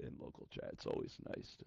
in local chat. It's always nice to.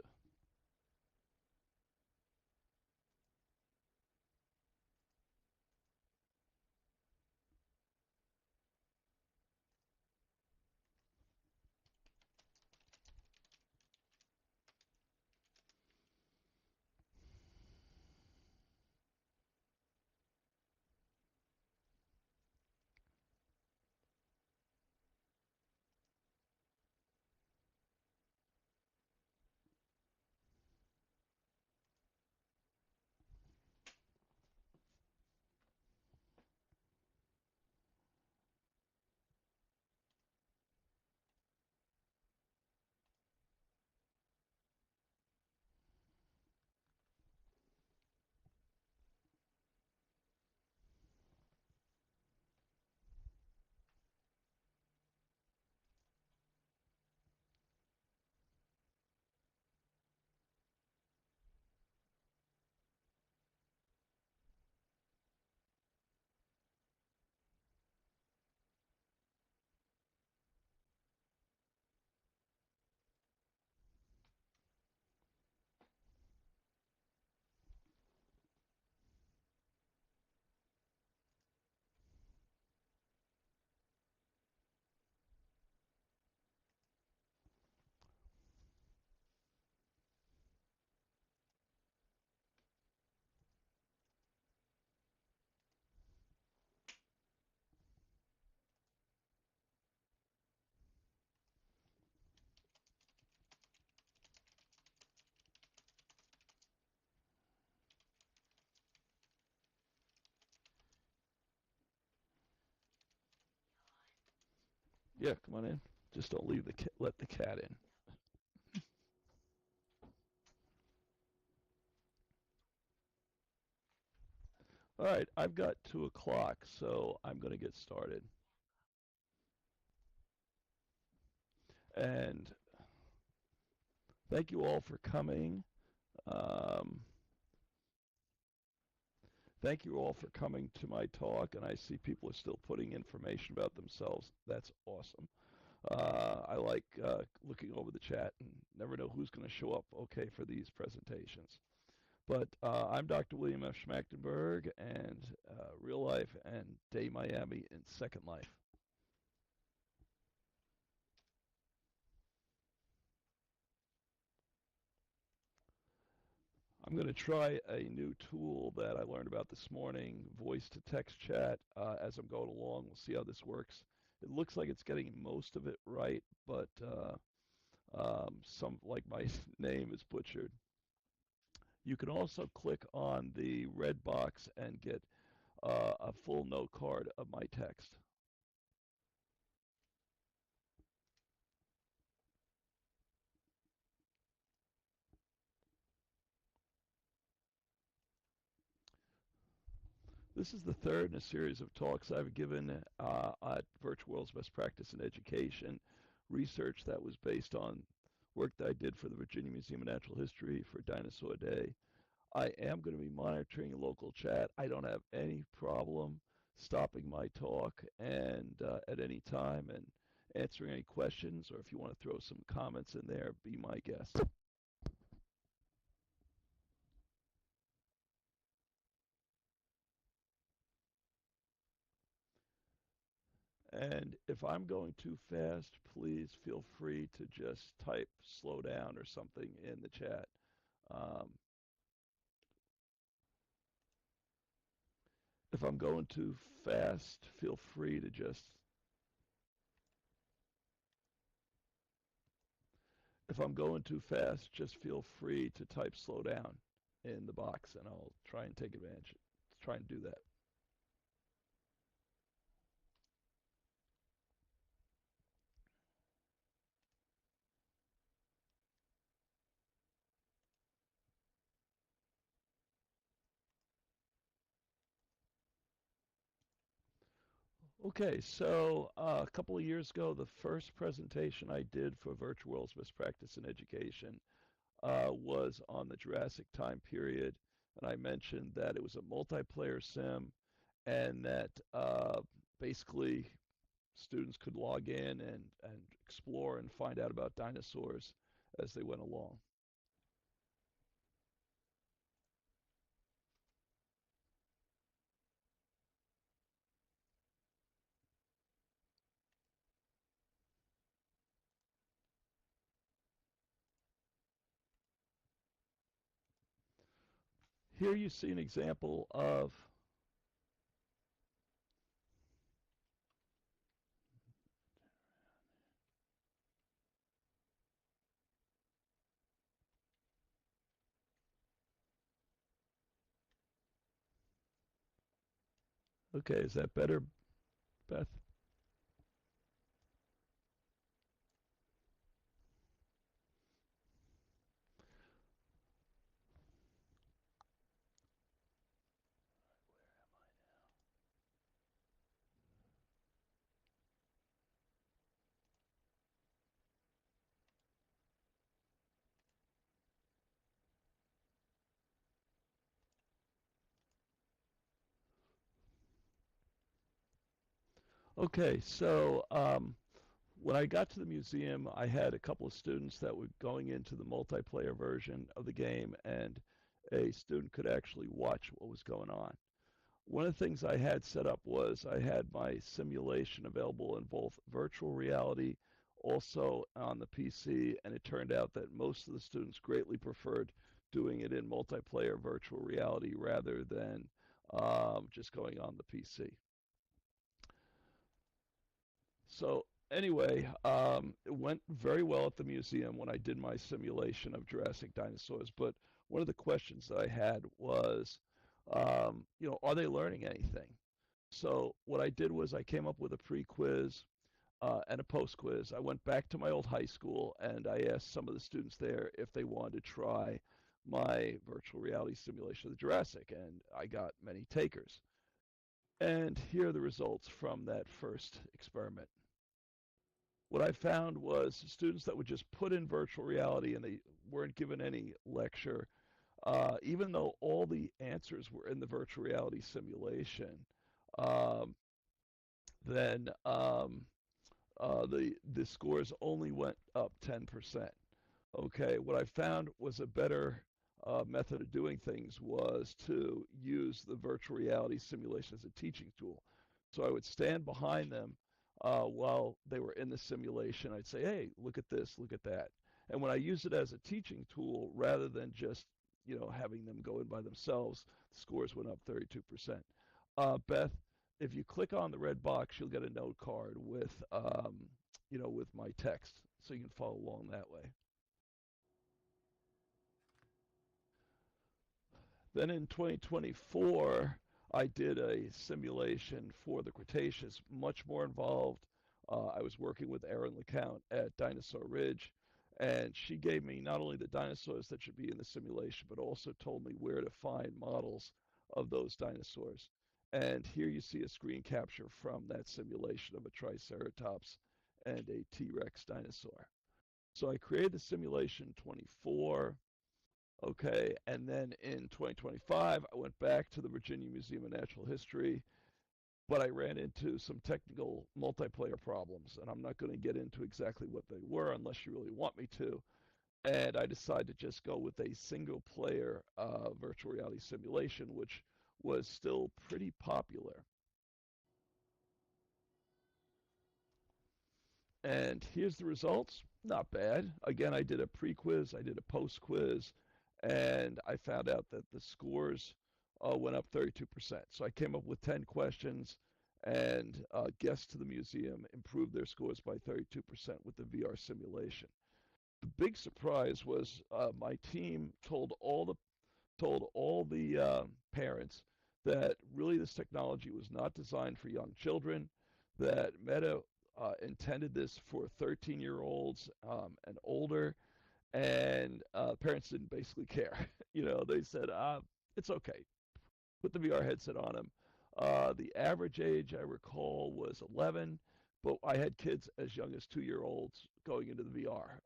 Yeah, come on in. Just don't leave the let the cat in. All right, I've got 2 o'clock, so I'm going to get started. And thank you all for coming. Um, Thank you all for coming to my talk, and I see people are still putting information about themselves. That's awesome. I like looking over the chat and never know who's going to show up okay for these presentations. But I'm Dr. William F. Schmachtenberg, and Real Life and Day Miami in Second Life. I'm going to try a new tool that I learned about this morning, voice-to-text chat, as I'm going along. We'll see how this works. It looks like it's getting most of it right, but some, like my name, is butchered. You can also click on the red box and get a full note card of my text. This is the third in a series of talks I've given at Virtual World's Best Practice in Education, research that was based on work that I did for the Virginia Museum of Natural History for Dinosaur Day. I am going to be monitoring local chat. I don't have any problem stopping my talk and at any time and answering any questions, or if you want to throw some comments in there, be my guest. And if I'm going too fast, please feel free to just type slow down or something in the chat. Um, if I'm going too fast, feel free to just. If I'm going too fast, just feel free to type slow down in the box, and I'll try and take advantage. Try and do that. Okay, so a couple of years ago, the first presentation I did for Virtual World's Best Practice in Education was on the Jurassic time period, and I mentioned that it was a multiplayer sim, and that basically students could log in and explore and find out about dinosaurs as they went along. Here you see an example of, okay, is that better, Beth? Okay, so when I got to the museum, I had a couple of students that were going into the multiplayer version of the game, and a student could actually watch what was going on. One of the things I had set up was I had my simulation available in both virtual reality, also on the PC, and it turned out that most of the students greatly preferred doing it in multiplayer virtual reality rather than just going on the PC. So anyway, it went very well at the museum when I did my simulation of Jurassic dinosaurs. But one of the questions that I had was, are they learning anything? So what I did was I came up with a pre-quiz and a post-quiz. I went back to my old high school and I asked some of the students there if they wanted to try my virtual reality simulation of the Jurassic, and I got many takers. And here are the results from that first experiment. What I found was students that would just put in virtual reality and they weren't given any lecture, even though all the answers were in the virtual reality simulation, um, then the scores only went up 10%. Okay, what I found was a better method of doing things was to use the virtual reality simulation as a teaching tool. So I would stand behind them while they were in the simulation. I'd say, hey, look at this, look at that. And when I use it as a teaching tool, rather than just having them go in by themselves, the scores went up 32%. Beth, if you click on the red box, you'll get a note card with my text, so you can follow along that way. Then in 2024, I did a simulation for the Cretaceous, much more involved. I was working with Erin LeCount at Dinosaur Ridge, and she gave me not only the dinosaurs that should be in the simulation, but also told me where to find models of those dinosaurs. And here you see a screen capture from that simulation of a Triceratops and a T-Rex dinosaur. So I created the simulation 24. Okay, and then in 2025, I went back to the Virginia Museum of Natural History, but I ran into some technical multiplayer problems, and I'm not going to get into exactly what they were unless you really want me to. And I decided to just go with a single player virtual reality simulation, which was still pretty popular. And here's the results. Not bad. Again, I did a pre-quiz, I did a post-quiz, and I found out that the scores went up 32%. So I came up with 10 questions, and guests to the museum improved their scores by 32% with the VR simulation. The big surprise was my team told all the parents that really this technology was not designed for young children, that Meta intended this for 13-year-olds and older, and parents didn't basically care. They said, it's okay. Put the VR headset on them. The average age, I recall, was 11, but I had kids as young as 2-year-olds going into the VR.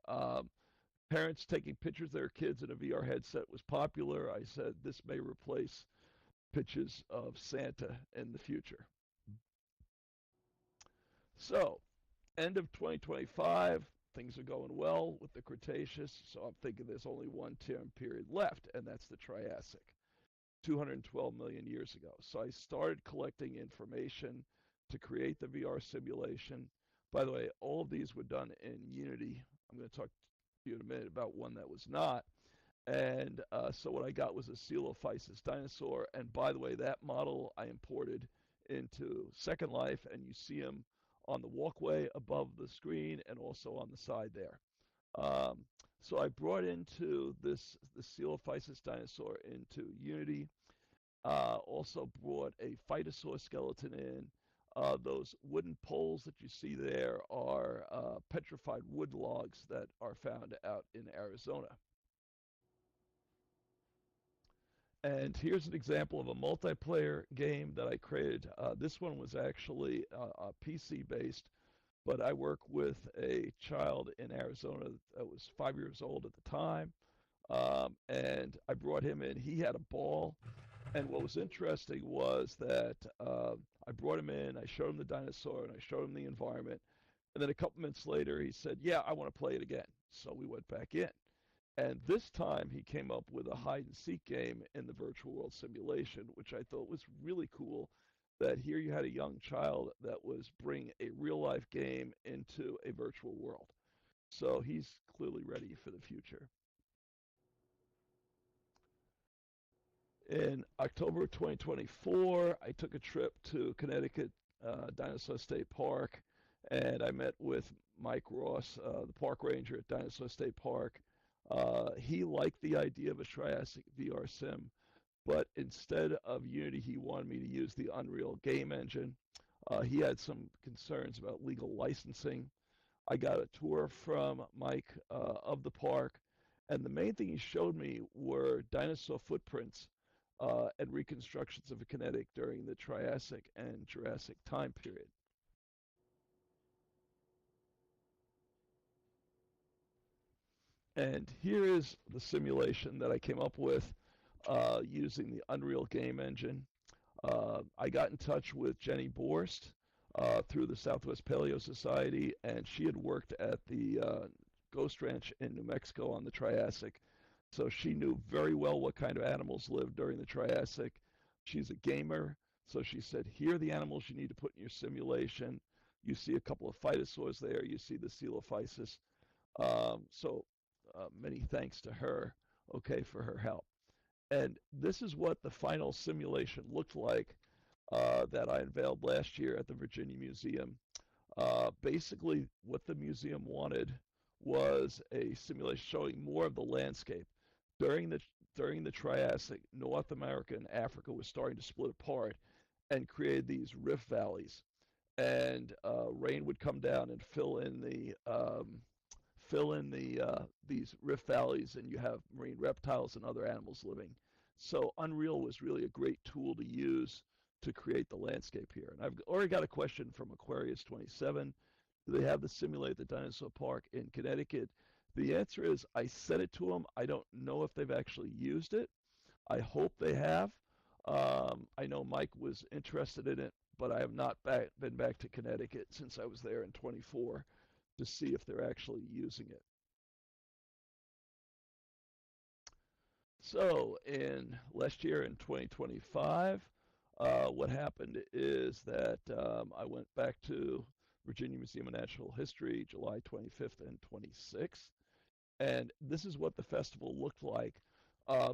Parents taking pictures of their kids in a VR headset was popular. I said this may replace pictures of Santa in the future. So, end of 2025, things are going well with the Cretaceous, so I'm thinking there's only one time period left, and that's the Triassic, 212 million years ago. So I started collecting information to create the VR simulation. By the way, all of these were done in Unity. I'm going to talk to you in a minute about one that was not. And so what I got was a Coelophysis dinosaur. And by the way, that model I imported into Second Life, and you see him on the walkway above the screen and also on the side there. Um, so I brought into the Coelophysis dinosaur into Unity. Also brought a phytosaur skeleton in. Those wooden poles that you see there are petrified wood logs that are found out in Arizona. And here's an example of a multiplayer game that I created. This one was actually PC based, but I work with a child in Arizona that was 5 years old at the time. And I brought him in. He had a ball. And what was interesting was that I brought him in, I showed him the dinosaur, and I showed him the environment. And then a couple minutes later, he said, "Yeah, I want to play it again." So we went back in. And this time he came up with a hide and seek game in the virtual world simulation, which I thought was really cool. That here you had a young child that was bringing a real life game into a virtual world. So he's clearly ready for the future. In October 2024, I took a trip to Connecticut Dinosaur State Park, and I met with Mike Ross, the park ranger at Dinosaur State Park. He liked the idea of a Triassic VR sim, but instead of Unity, he wanted me to use the Unreal game engine. He had some concerns about legal licensing. I got a tour from Mike of the park, and the main thing he showed me were dinosaur footprints and reconstructions of a kinetic during the Triassic and Jurassic time period. And here is the simulation that I came up with using the Unreal Game Engine. I got in touch with Jenny Borst through the Southwest Paleo Society, and she had worked at the Ghost Ranch in New Mexico on the Triassic. So she knew very well what kind of animals lived during the Triassic. She's a gamer, so she said, "Here are the animals you need to put in your simulation." You see a couple of phytosaurs there. You see the Coelophysis. So many thanks to her, okay, for her help. And this is what the final simulation looked like that I unveiled last year at the Virginia Museum. Basically, what the museum wanted was a simulation showing more of the landscape. During the during the Triassic, North America and Africa was starting to split apart and create these rift valleys, and rain would come down and fill in these rift valleys, and you have marine reptiles and other animals living. So Unreal was really a great tool to use to create the landscape here. And I've already got a question from Aquarius 27. Do they have the Simulate the Dinosaur Park in Connecticut? The answer is I sent it to them. I don't know if they've actually used it. I hope they have. I know Mike was interested in it, but I have not been back to Connecticut since I was there in 24 to see if they're actually using it. So in last year in 2025, what happened is that I went back to Virginia Museum of Natural History July 25th and 26th. And this is what the festival looked like.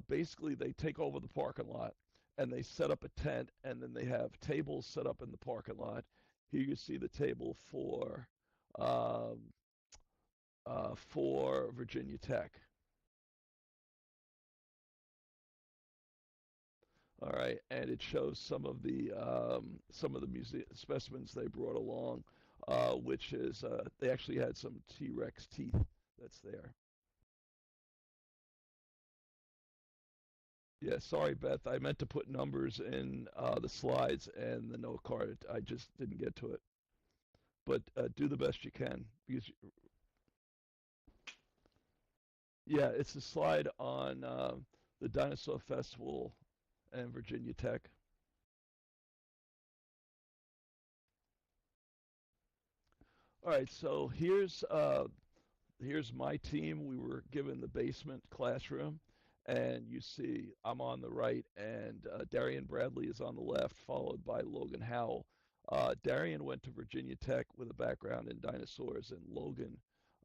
Basically, they take over the parking lot and they set up a tent, and then they have tables set up in the parking lot. Here you see the table um, for Virginia Tech. All right, and it shows some of the museum specimens they brought along, which is they actually had some T-Rex teeth that's there. Yeah, sorry, Beth. I meant to put numbers in the slides and the note card. I just didn't get to it. But do the best you can because yeah, it's a slide on the Dinosaur Festival and Virginia Tech. All right, so here's my team. We were given the basement classroom, and you see I'm on the right, and Darian Bradley is on the left, followed by Logan Howell. Darian went to Virginia Tech with a background in dinosaurs, and Logan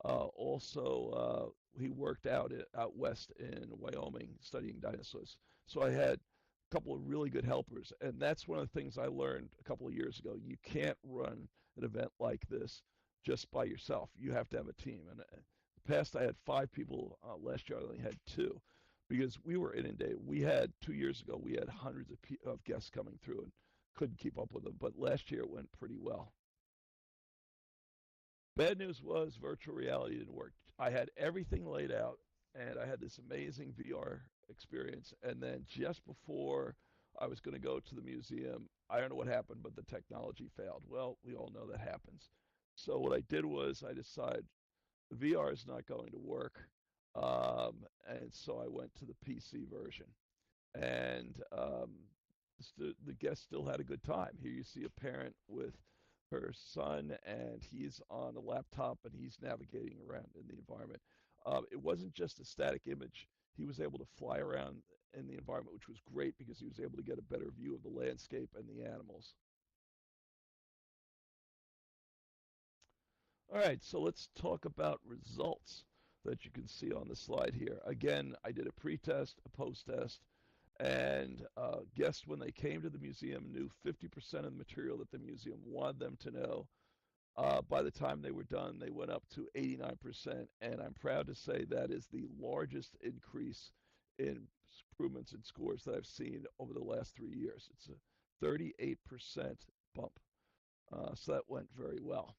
also he worked out west in Wyoming studying dinosaurs. So I had a couple of really good helpers, and that's one of the things I learned a couple of years ago. You can't run an event like this just by yourself. You have to have a team. And the past, I had 5 people. Last year, I only had 2 because we were inundated. We had 2 years ago, we had hundreds of guests coming through and couldn't keep up with them. But last year, it went pretty well. Bad news was virtual reality didn't work. I had everything laid out, and I had this amazing VR experience. And then just before I was going to go to the museum, I don't know what happened, but the technology failed. Well, we all know that happens. So what I did was I decided the VR is not going to work, and so I went to the PC version. And the guest still had a good time. Here you see a parent with her son, and he's on a laptop and he's navigating around in the environment. It wasn't just a static image. He was able to fly around in the environment, which was great because he was able to get a better view of the landscape and the animals. All right, so let's talk about results that you can see on the slide here. Again, I did a pre-test, a post-test, and guests, when they came to the museum, knew 50% of the material that the museum wanted them to know. By the time they were done, they went up to 89%, and I'm proud to say that is the largest increase in improvements in scores that I've seen over the last 3 years. It's a 38% bump, so that went very well.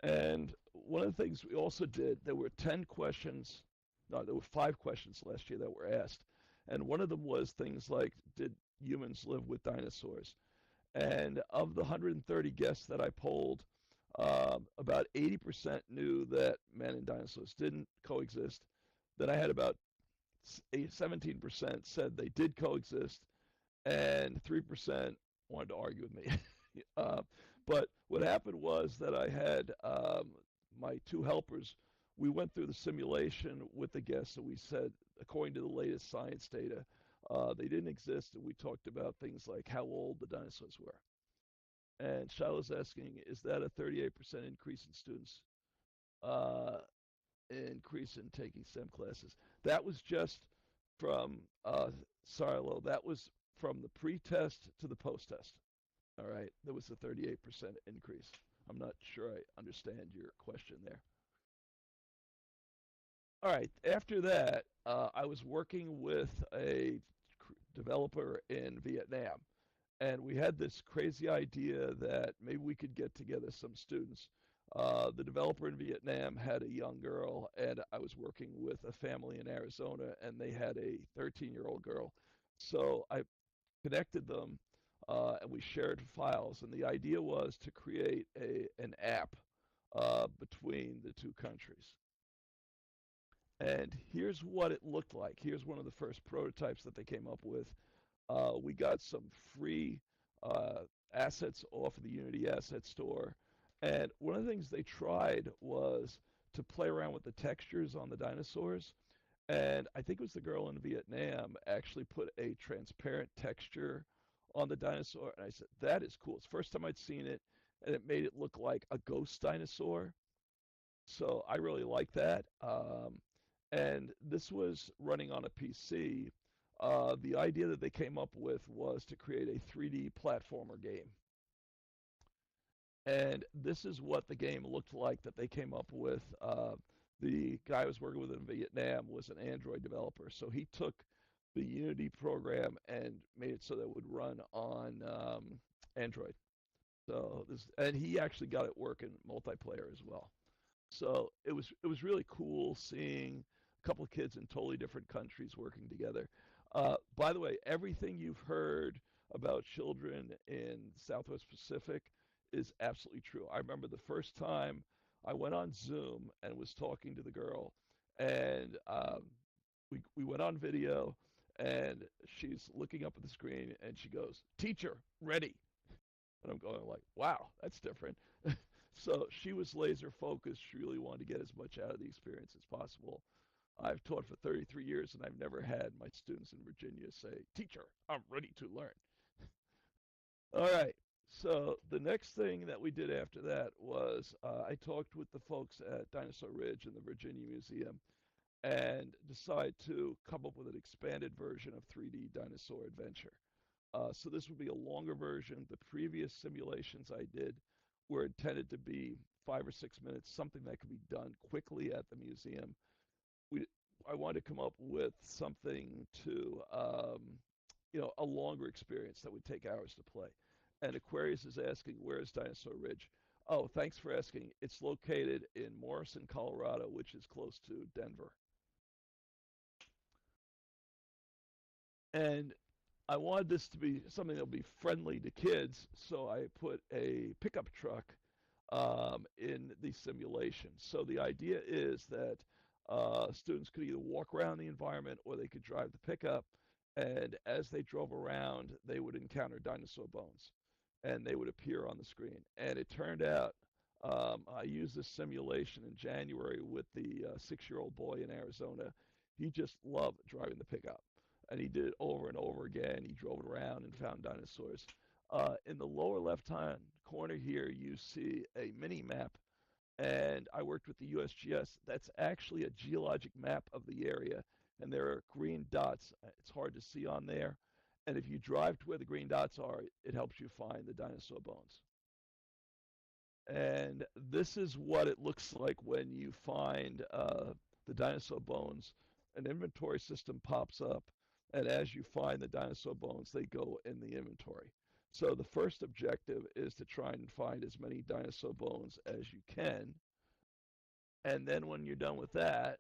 And one of the things we also did, there were 10 questions, no, there were 5 questions last year that were asked. And one of them was things like, did humans live with dinosaurs? And of the 130 guests that I polled, about 80% knew that man and dinosaurs didn't coexist. Then I had about 17% said they did coexist, and 3% wanted to argue with me. uh, but what happened was that I had my 2 helpers. We went through the simulation with the guests, and we said, according to the latest science data, they didn't exist, and we talked about things like how old the dinosaurs were. And Shiloh's asking, is that a 38% increase in students? Uh, Increase in taking STEM classes. That was just from Silo. That was from the pre-test to the post-test. All right, there was a 38% increase. I'm not sure I understand your question there. All right, after that, I was working with a developer in Vietnam, and we had this crazy idea that maybe we could get together some students. The developer in Vietnam had a young girl, and I was working with a family in Arizona, and they had a 13-year-old girl. So I connected them, and we shared files. And the idea was to create an app between the 2 countries. And here's what it looked like. Here's one of the first prototypes that they came up with. We got some free uh, assets off of the Unity Asset Store. And one of the things they tried was to play around with the textures on the dinosaurs. And I think it was the girl in Vietnam actually put a transparent texture on the dinosaur. And I said, that is cool. It's the first time I'd seen it. And it made it look like a ghost dinosaur. So I really like that. And this was running on a PC. The idea that they came up with was to create a 3D platformer game. And this is what the game looked like that they came up with. The guy I was working with in Vietnam was an Android developer. So he took the Unity program and made it so that it would run on Android. So this, and he actually got it working multiplayer as well. So it was really cool seeing a couple of kids in totally different countries working together. By the way, everything you've heard about children in Southwest Pacific is absolutely true. I remember the first time I went on Zoom and was talking to the girl, and we went on video, and she's looking up at the screen, and she goes, "Teacher, ready." And I'm going like, wow, that's different. So she was laser focused. She really wanted to get as much out of the experience as possible. I've taught for 33 years, and I've never had my students in Virginia say, "Teacher, I'm ready to learn." All right. So the next thing that we did after that was I talked with the folks at Dinosaur Ridge and the Virginia Museum and decided to come up with an expanded version of 3D Dinosaur Adventure. So this would be a longer version. The previous simulations I did were intended to be 5 or 6 minutes, something that could be done quickly at the museum. We, I wanted to come up with something to, a longer experience that would take hours to play. And Aquarius is asking, where is Dinosaur Ridge? Oh, thanks for asking. It's located in Morrison, Colorado, which is close to Denver. And I wanted this to be something that'll be friendly to kids, so I put a pickup truck in the simulation. So the idea is that students could either walk around the environment or they could drive the pickup. And as they drove around, they would encounter dinosaur bones and they would appear on the screen. And it turned out I used this simulation in January with the 6-year-old boy in Arizona. He just loved driving the pickup. And he did it over and over again. He drove it around and found dinosaurs. In the lower left-hand corner here, you see a mini map, and I worked with the USGS. That's actually a geologic map of the area, and there are green dots. It's hard to see on there, and if you drive to where the green dots are, it helps you find the dinosaur bones. And this is what it looks like when you find the dinosaur bones. An inventory system pops up, and as you find the dinosaur bones, they go in the inventory. So the first objective is to try and find as many dinosaur bones as you can. And then when you're done with that,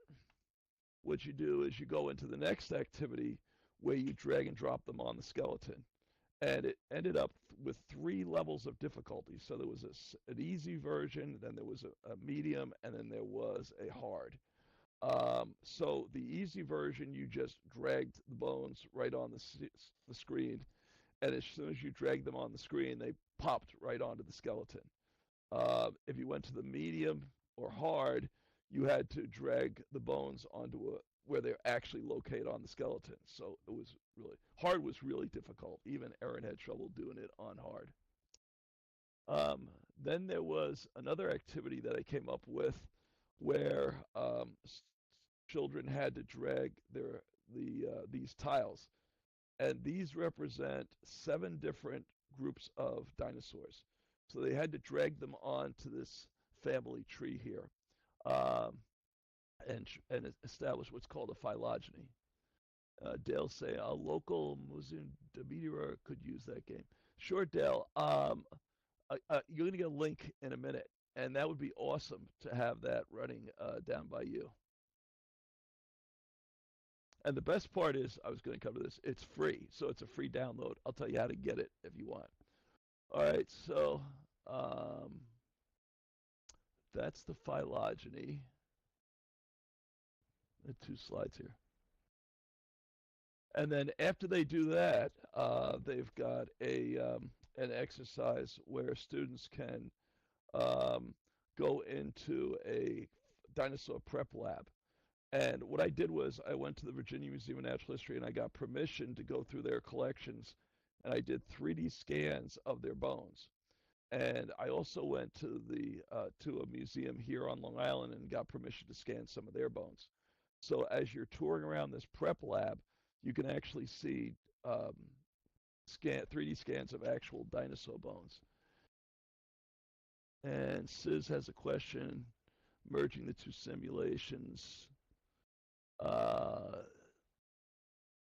what you do is you go into the next activity where you drag and drop them on the skeleton. And it ended up with 3 levels of difficulty. So there was an easy version, then there was a medium, and then there was a hard. So the easy version, you just dragged the bones right on the screen, and as soon as you dragged them on the screen, they popped right onto the skeleton. If you went to the medium or hard, you had to drag the bones onto where they're actually located on the skeleton. So it was really hard was really difficult. Even Erin had trouble doing it on hard. Then there was another activity that I came up with where children had to drag these tiles, and these represent 7 different groups of dinosaurs. So they had to drag them onto this family tree here, um, and establish what's called a phylogeny. Dale say a local Museum Demeter could use that game. Sure, Dale. You're going to get a link in a minute, and that would be awesome to have that running down by you. And the best part is, I was going to cover this, it's free, so it's a free download. I'll tell you how to get it if you want. All right, so that's the phylogeny. 2 slides here. And then after they do that, they've got an exercise where students can go into a dinosaur prep lab. And what I did was I went to the Virginia Museum of Natural History and I got permission to go through their collections, and I did 3D scans of their bones. And I also went to a museum here on Long Island and got permission to scan some of their bones. So as you're touring around this prep lab, you can actually see 3D scans of actual dinosaur bones. And Sis has a question, merging the 2 simulations.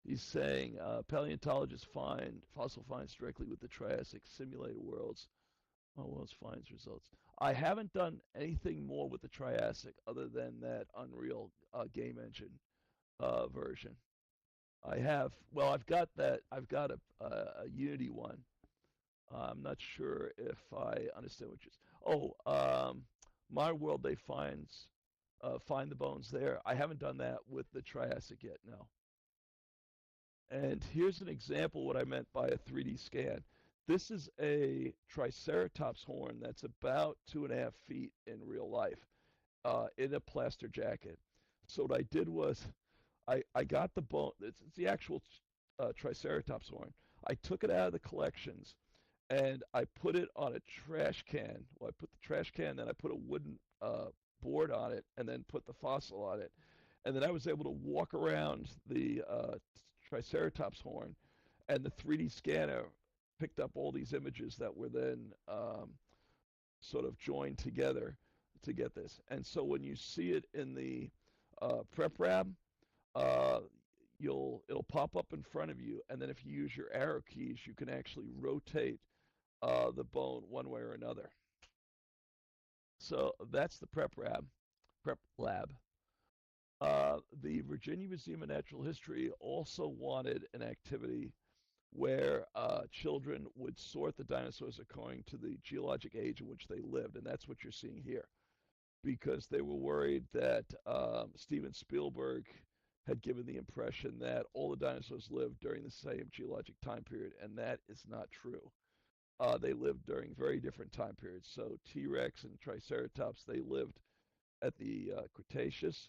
He's saying paleontologists find fossil finds directly with the Triassic simulated worlds. Worlds finds results. I haven't done anything more with the Triassic other than that Unreal game engine version. I've got that. I've got a Unity one. I'm not sure if I understand what you're. Modern World, they find the bones there. I haven't done that with the Triassic yet. No. And here's an example what I meant by a 3D scan. This is a Triceratops horn that's about 2.5 feet in real life, in a plaster jacket. So what I did was I got the bone. It's the actual Triceratops horn. I took it out of the collections and I put it on a trash can. Well, I put the trash can, then I put a wooden board on it, and then put the fossil on it. And then I was able to walk around the Triceratops horn, and the 3D scanner picked up all these images that were then sort of joined together to get this. And so when you see it in the prep rab, uh, it'll pop up in front of you, and then if you use your arrow keys, you can actually rotate the bone one way or another. So that's the prep lab. The Virginia Museum of Natural History also wanted an activity where children would sort the dinosaurs according to the geologic age in which they lived, and that's what you're seeing here. Because they were worried that Steven Spielberg had given the impression that all the dinosaurs lived during the same geologic time period, and that is not true. They lived during very different time periods. So T Rex and Triceratops, they lived at the Cretaceous.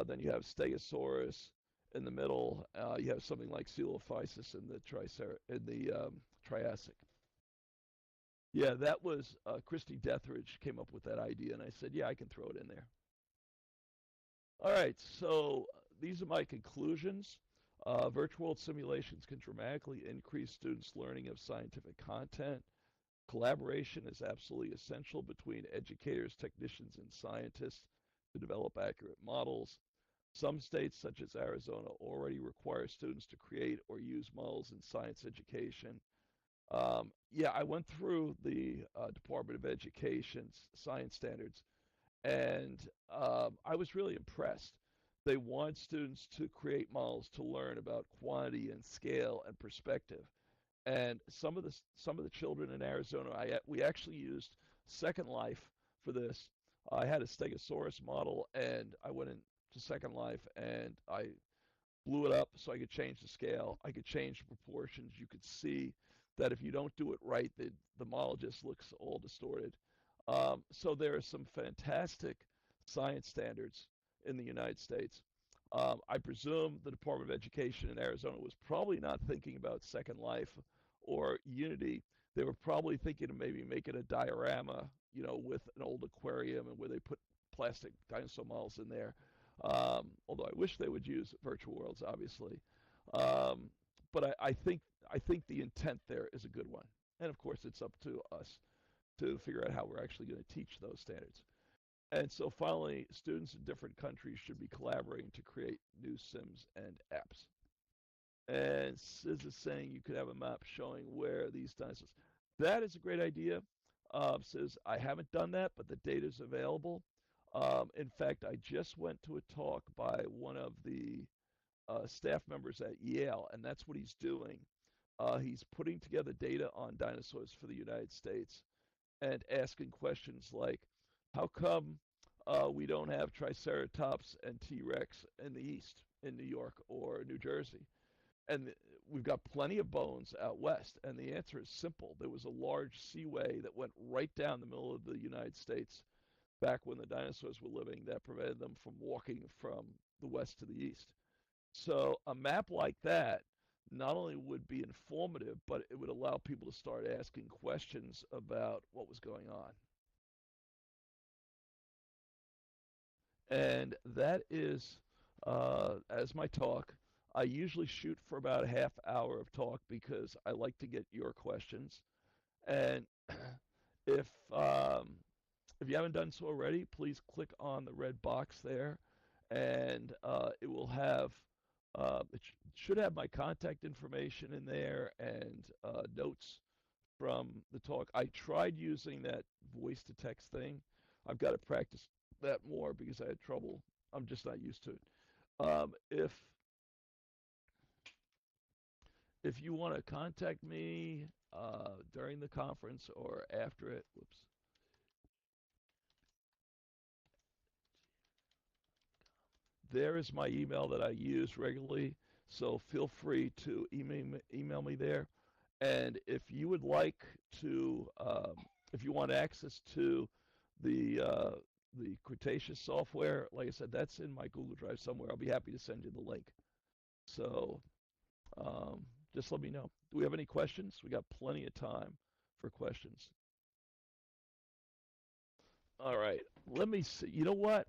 Then you have Stegosaurus in the middle. You have something like Coelophysis in the Triassic. Yeah, that was Christy Dethridge came up with that idea, and I said, yeah, I can throw it in there. All right, so these are my conclusions. Virtual world simulations can dramatically increase students' learning of scientific content. Collaboration is absolutely essential between educators, technicians, and scientists to develop accurate models. Some states, such as Arizona, already require students to create or use models in science education. Yeah, I went through the Department of Education's science standards, and I was really impressed. They want students to create models to learn about quantity and scale and perspective. And some of the children in Arizona, we actually used Second Life for this. I had a Stegosaurus model, and I went into Second Life and I blew it up so I could change the scale. I could change the proportions. You could see that if you don't do it right, the model just looks all distorted. So there are some fantastic science standards in the United States. I presume the Department of Education in Arizona was probably not thinking about Second Life or Unity. They were probably thinking of maybe making a diorama, with an old aquarium and where they put plastic dinosaur models in there. Although I wish they would use virtual worlds, obviously. Um, but I think the intent there is a good one, and of course it's up to us to figure out how we're actually going to teach those standards. And so finally, students in different countries should be collaborating to create new sims and apps. And Sis is saying you could have a map showing where these dinosaurs. That is a great idea. Says I haven't done that, but the data is available. In fact, I just went to a talk by one of the staff members at Yale, and that's what he's doing. He's putting together data on dinosaurs for the United States and asking questions like, how come we don't have Triceratops and T Rex in the East, in New York or New Jersey? And we've got plenty of bones out west. And the answer is simple. There was a large seaway that went right down the middle of the United States back when the dinosaurs were living that prevented them from walking from the west to the east. So a map like that not only would be informative, but it would allow people to start asking questions about what was going on. And that is as my talk. I usually shoot for about a half hour of talk because I like to get your questions. And if if you haven't done so already, please click on the red box there, and it will have should have my contact information in there and notes from the talk. I tried using that voice to text thing. I've got to practice that more because I had trouble. I'm just not used to it. If you want to contact me during the conference or after it, whoops. There is my email that I use regularly, so feel free to email me there. And if you would like to, if you want access to the Cretaceous software, like I said, that's in my Google Drive somewhere. I'll be happy to send you the link. So um, just let me know. Do we have any questions? We got plenty of time for questions. All right, let me see. You know what?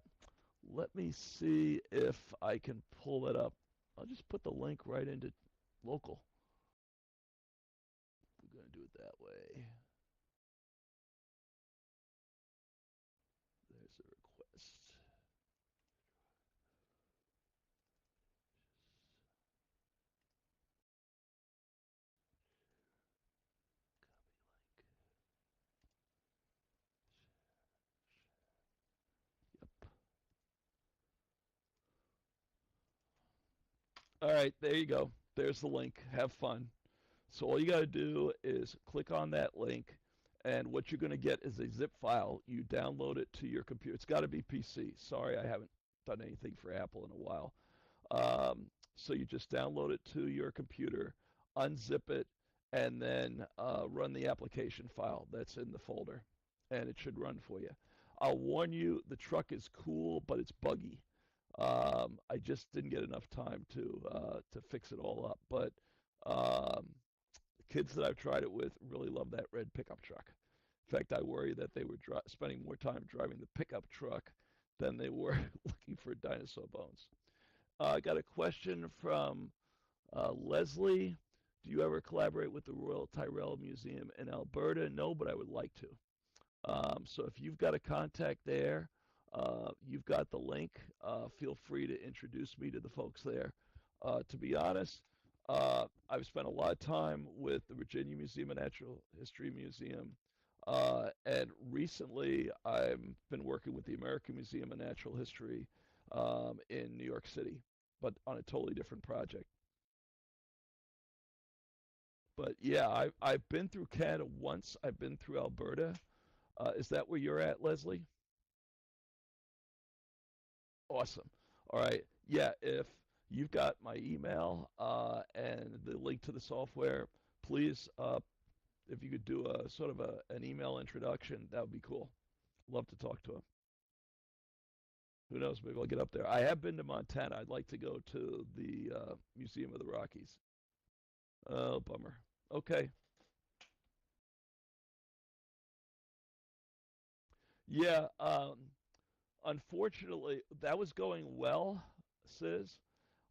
Let me see if I can pull that up. I'll just put the link right into local. We're going to do it that way. There's a request. Yep. All right, there you go. There's the link. Have fun. So all you got to do is click on that link, and what you're going to get is a zip file. You download it to your computer. It's got to be PC. Sorry, I haven't done anything for Apple in a while. So you just download it to your computer, unzip it, and then run the application file that's in the folder, and it should run for you. I'll warn you, the truck is cool, but it's buggy. I just didn't get enough time to fix it all up, but um, the kids that I've tried it with really love that red pickup truck. In fact, I worry that they were spending more time driving the pickup truck than they were looking for dinosaur bones. I got a question from Leslie. Do you ever collaborate with the Royal Tyrrell Museum in Alberta? No, but I would like to. So if you've got a contact there, you've got the link. Feel free to introduce me to the folks there. To be honest, I've spent a lot of time with the Virginia Museum of Natural History Museum, and recently I've been working with the American Museum of Natural History in New York City, but on a totally different project. But yeah, I've been through Canada once. I've been through Alberta. Is that where you're at, Leslie? Awesome. All right. Yeah, if you've got my email and the link to the software, please, if you could do a sort of an email introduction, that would be cool. Love to talk to him. Who knows? Maybe I'll get up there. I have been to Montana. I'd like to go to the Museum of the Rockies. Oh, bummer. Okay. Yeah. Unfortunately, that was going well, Sis.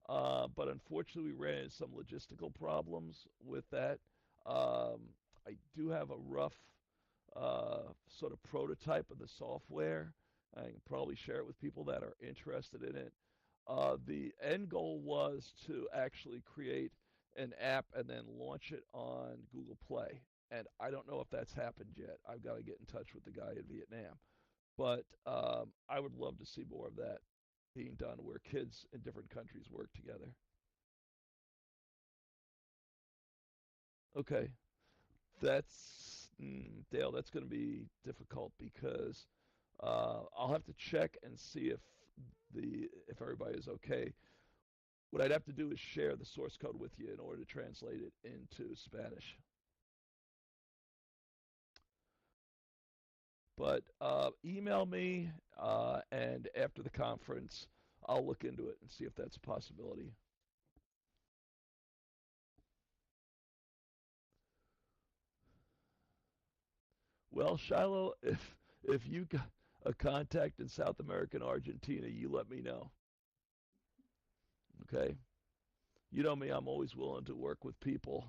But unfortunately, we ran into some logistical problems with that. Um, I do have a rough sort of prototype of the software. I can probably share it with people that are interested in it. The end goal was to actually create an app and then launch it on Google Play. And I don't know if that's happened yet. I've got to get in touch with the guy in Vietnam. But I would love to see more of that being done where kids in different countries work together. Okay, that's Dale. That's going to be difficult because I'll have to check and see if everybody is okay. What I'd have to do is share the source code with you in order to translate it into Spanish. But email me, and after the conference, I'll look into it and see if that's a possibility. Well, Shiloh, if you got a contact in South America and Argentina, you let me know. Okay. You know me, I'm always willing to work with people.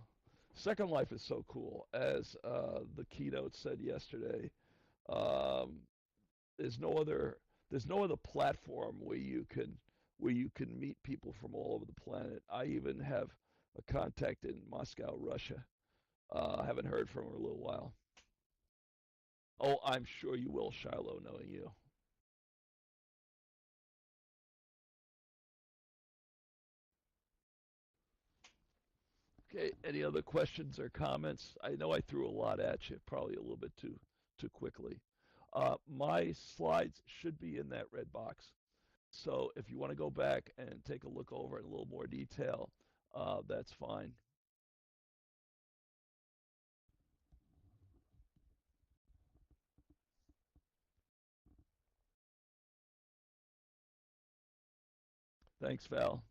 Second Life is so cool. As the keynote said yesterday, um, there's no other platform where you can meet people from all over the planet. I even have a contact in Moscow, Russia. I haven't heard from her in a little while. Oh, I'm sure you will, Shiloh, knowing you. Okay, any other questions or comments? I know I threw a lot at you, probably a little bit too quickly. My slides should be in that red box. So if you want to go back and take a look over in a little more detail, that's fine. Thanks, Val.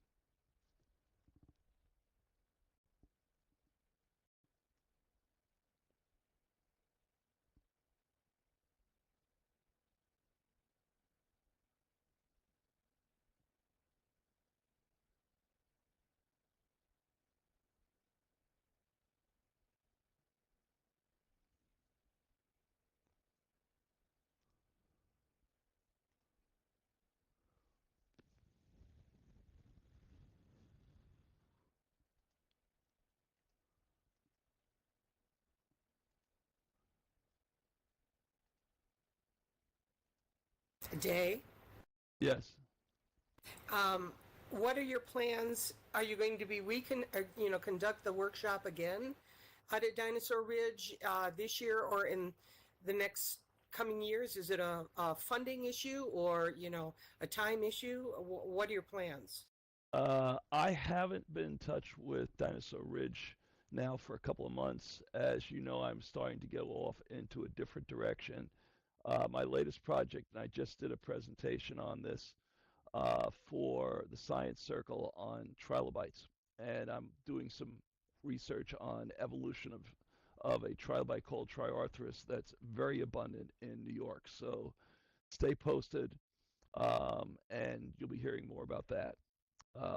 Jay, Yes. um, what are your plans? Are you going to be conduct the workshop again out at Dinosaur Ridge this year or in the next coming years? Is it a funding issue or a time issue? What are your plans? I haven't been in touch with Dinosaur Ridge now for a couple of months. As you know, I'm starting to go off into a different direction. My latest project, and I just did a presentation on this for the Science Circle on trilobites, and I'm doing some research on evolution of a trilobite called Triarthris that's very abundant in New York. So stay posted, and you'll be hearing more about that.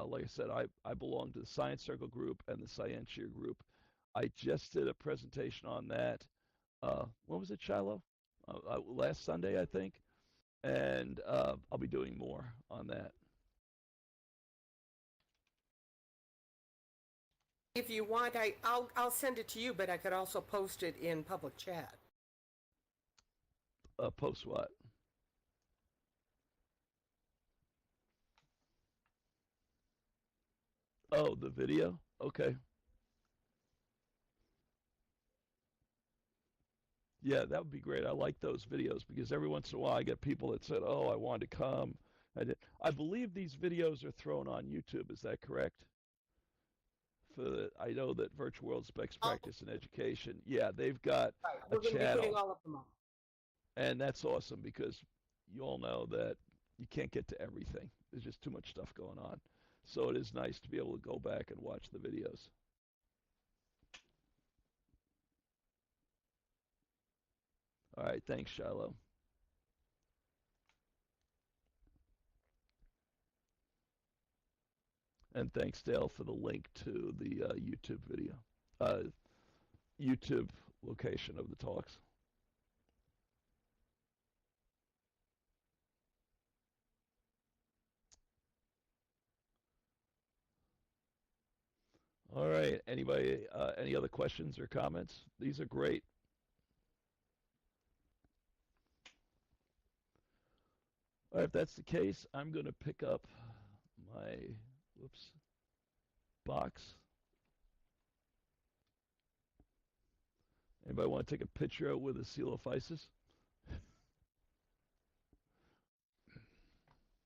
Like I said, I belong to the Science Circle group and the Scientia group. I just did a presentation on that. When was it, Shiloh? Last Sunday, I think. And I'll be doing more on that. If you want, I'll send it to you, but I could also post it in public chat. Post what? Oh, the video? Okay. Yeah, that would be great. I like those videos because every once in a while I get people that said, "Oh, I wanted to come." I believe these videos are thrown on YouTube. Is that correct? I know that Virtual World's Best Oh, Practice in Education. Yeah, they've got right. a We're going to be putting channel, all of them on. and that's awesome because you all know that you can't get to everything. There's just too much stuff going on. So it is nice to be able to go back and watch the videos. All right, thanks, Shiloh. And thanks, Dale, for the link to the YouTube video, uh, YouTube location of the talks. All right, anybody, any other questions or comments? These are great. All right, if that's the case, I'm going to pick up my, whoops, box. Anybody want to take a picture with a coelophysis?